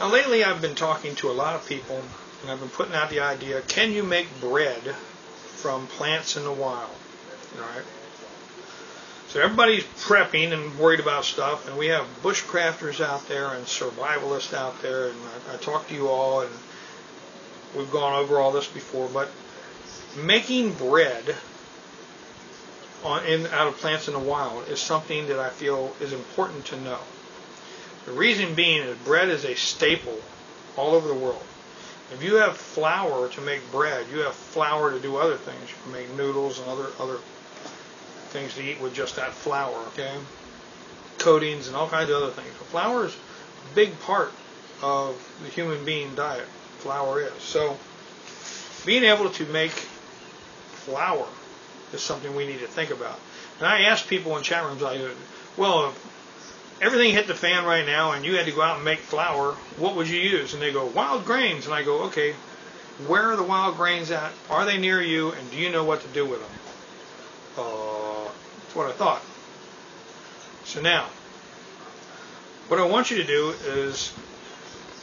Now lately I've been talking to a lot of people, and I've been putting out the idea, can you make bread from plants in the wild? Alright? So everybody's prepping and worried about stuff, and we have bushcrafters out there and survivalists out there, and I talked to you all, and we've gone over all this before, but making bread out of plants in the wild is something that I feel is important to know. The reason being is bread is a staple all over the world. If you have flour to make bread, you have flour to do other things. You can make noodles and other things to eat with just that flour, okay? Coatings and all kinds of other things. But flour is a big part of the human being diet. Flour is. So being able to make flour is something we need to think about. And I ask people in chat rooms, well, if everything hit the fan right now and you had to go out and make flour, what would you use? And they go, wild grains. And I go, okay, where are the wild grains at? Are they near you? And do you know what to do with them? That's what I thought. So now, what I want you to do is,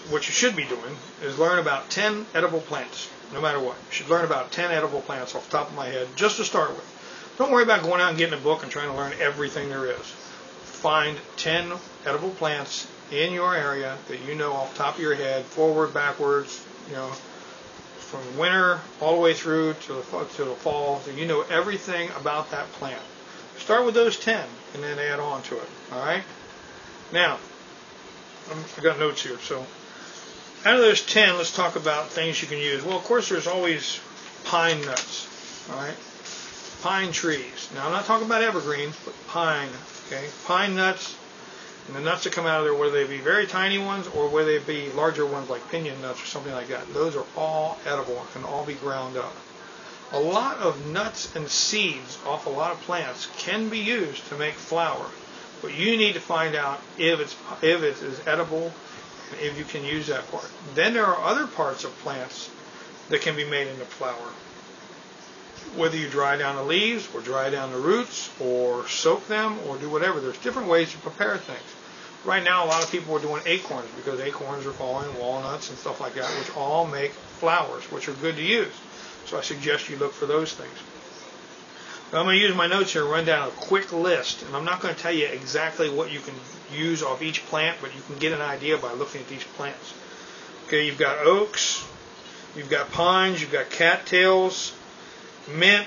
what you should be doing, is learn about 10 edible plants, no matter what. You should learn about 10 edible plants off the top of my head, just to start with. Don't worry about going out and getting a book and trying to learn everything there is. Find 10 edible plants in your area that you know off the top of your head, forward, backwards, you know, from winter all the way through to the fall, so you know everything about that plant. Start with those 10 and then add on to it. All right? Now, I got notes here. So, out of those 10, let's talk about things you can use. Well, of course, there's always pine nuts. All right? Pine trees. Now, I'm not talking about evergreens, but pine. Okay? Pine nuts. And the nuts that come out of there, whether they be very tiny ones or whether they be larger ones like pinon nuts or something like that, those are all edible and can all be ground up. A lot of nuts and seeds off a lot of plants can be used to make flour, but you need to find out if it is edible and if you can use that part. Then there are other parts of plants that can be made into flour. Whether you dry down the leaves or dry down the roots or soak them or do whatever, there's different ways to prepare things. Right now, a lot of people are doing acorns because acorns are falling, walnuts and stuff like that, which all make flours, which are good to use. So I suggest you look for those things. Now I'm going to use my notes here and run down a quick list. And I'm not going to tell you exactly what you can use off each plant, but you can get an idea by looking at these plants. Okay, you've got oaks, you've got pines, you've got cattails, mint,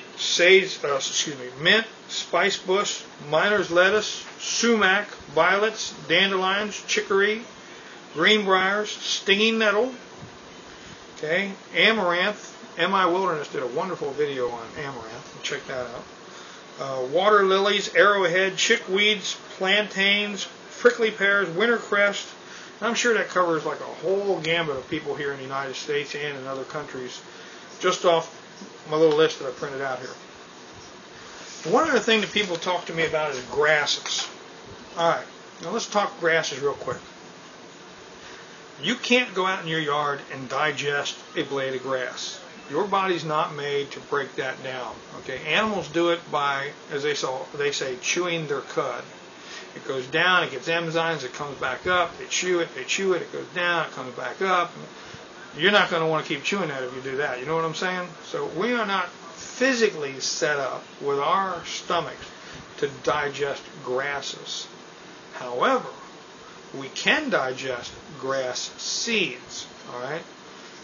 mint, spicebush, miner's lettuce, sumac, violets, dandelions, chicory, GreenBriers, stinging nettle, okay, amaranth. MI Wilderness did a wonderful video on amaranth. Check that out. Waterlilies, arrowhead, chickweeds, plantains, prickly pears, winter cress. And I'm sure that covers like a whole gambit of people here in the United States and in other countries, just off my little list that I printed out here. One other thing that people talk to me about is grasses. Alright, now let's talk grasses real quick. You can't go out in your yard and digest a blade of grass. Your body's not made to break that down. Okay, animals do it by, as they say, chewing their cud. It goes down, it gets enzymes, it comes back up, they chew it, it goes down, it comes back up. You're not going to want to keep chewing that if you do that. You know what I'm saying? So we are not physically set up with our stomachs to digest grasses. However, we can digest grass seeds. All right?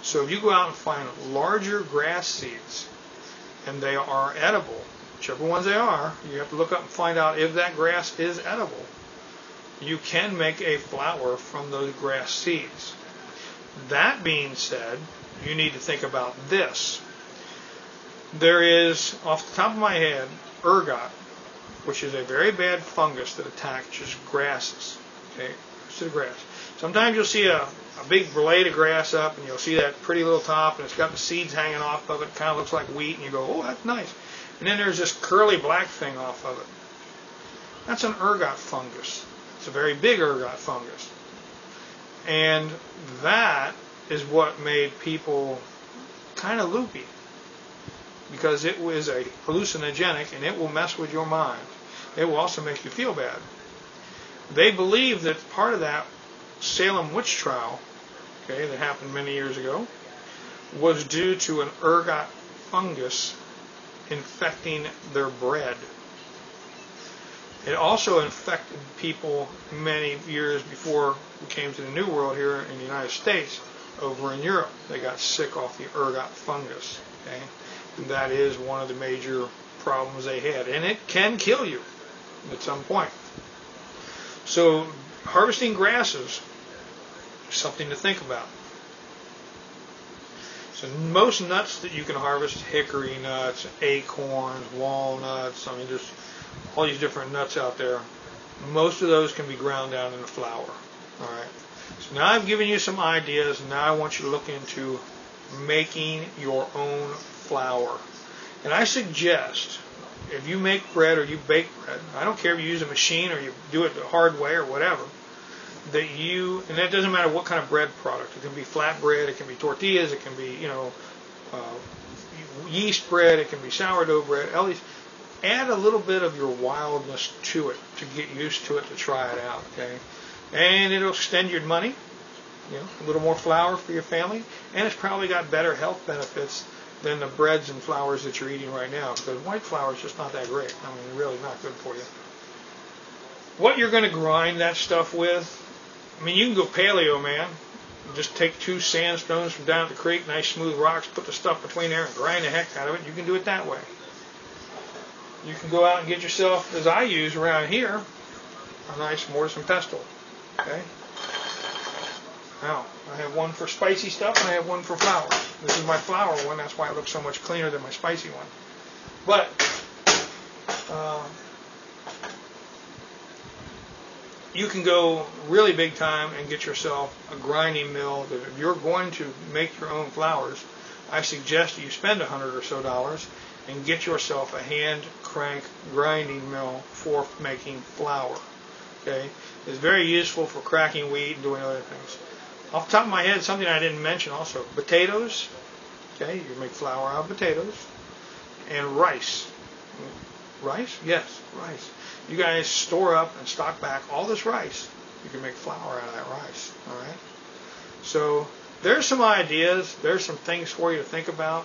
So if you go out and find larger grass seeds and they are edible, whichever ones they are, you have to look up and find out if that grass is edible. You can make a flour from those grass seeds. That being said, you need to think about this. There is, off the top of my head, ergot, which is a very bad fungus that attacks grasses. Okay, to the grass. Sometimes you'll see a big blade of grass up, and you'll see that pretty little top, and it's got the seeds hanging off of it. It kind of looks like wheat, and you go, oh, that's nice. And then there's this curly black thing off of it. That's an ergot fungus. It's a very big ergot fungus. And that is what made people kind of loopy, because it was a hallucinogenic, and it will mess with your mind. It will also make you feel bad. They believe that part of that Salem witch trial okay, that happened many years ago, was due to an ergot fungus infecting their bread. It also infected people many years before we came to the New World here in the United States. Over in Europe, they got sick off the ergot fungus. Okay, and that is one of the major problems they had, and it can kill you at some point. So harvesting grasses is something to think about. So most nuts that you can harvest, hickory nuts, acorns, walnuts, I mean there's all these different nuts out there. Most of those can be ground down into flour. All right. So now I've given you some ideas, and now I want you to look into making your own flour. And I suggest, if you make bread or you bake bread, I don't care if you use a machine or you do it the hard way or whatever, that you, and that doesn't matter what kind of bread product. It can be flat bread, it can be tortillas, it can be, yeast bread, it can be sourdough bread. At least add a little bit of your wildness to it to get used to it, to try it out, okay? And it'll extend your money, a little more flour for your family, and it's probably got better health benefits than the breads and flours that you're eating right now, because white flour is just not that great. I mean, really not good for you. What you're going to grind that stuff with, I mean, you can go paleo, man. Just take 2 sandstones from down at the creek, nice smooth rocks, put the stuff between there and grind the heck out of it. You can do it that way. You can go out and get yourself, as I use around here, a nice mortise and pestle. Okay. Now, I have one for spicy stuff and I have one for flour. This is my flour one, that's why it looks so much cleaner than my spicy one. But, you can go really big time and get yourself a grinding mill that if you're going to make your own flours, I suggest you spend $100 or so and get yourself a hand crank grinding mill for making flour. Okay, it's very useful for cracking wheat and doing other things. Off the top of my head, something I didn't mention also, potatoes. Okay, you can make flour out of potatoes. And rice. Rice? Yes, rice. You guys store up and stock back all this rice. You can make flour out of that rice. All right. So there's some ideas. There's some things for you to think about.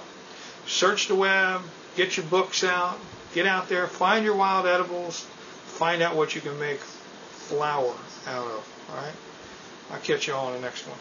Search the web. Get your books out. Get out there. Find your wild edibles. Find out what you can make flour out of. All right. I'll catch you all on the next one.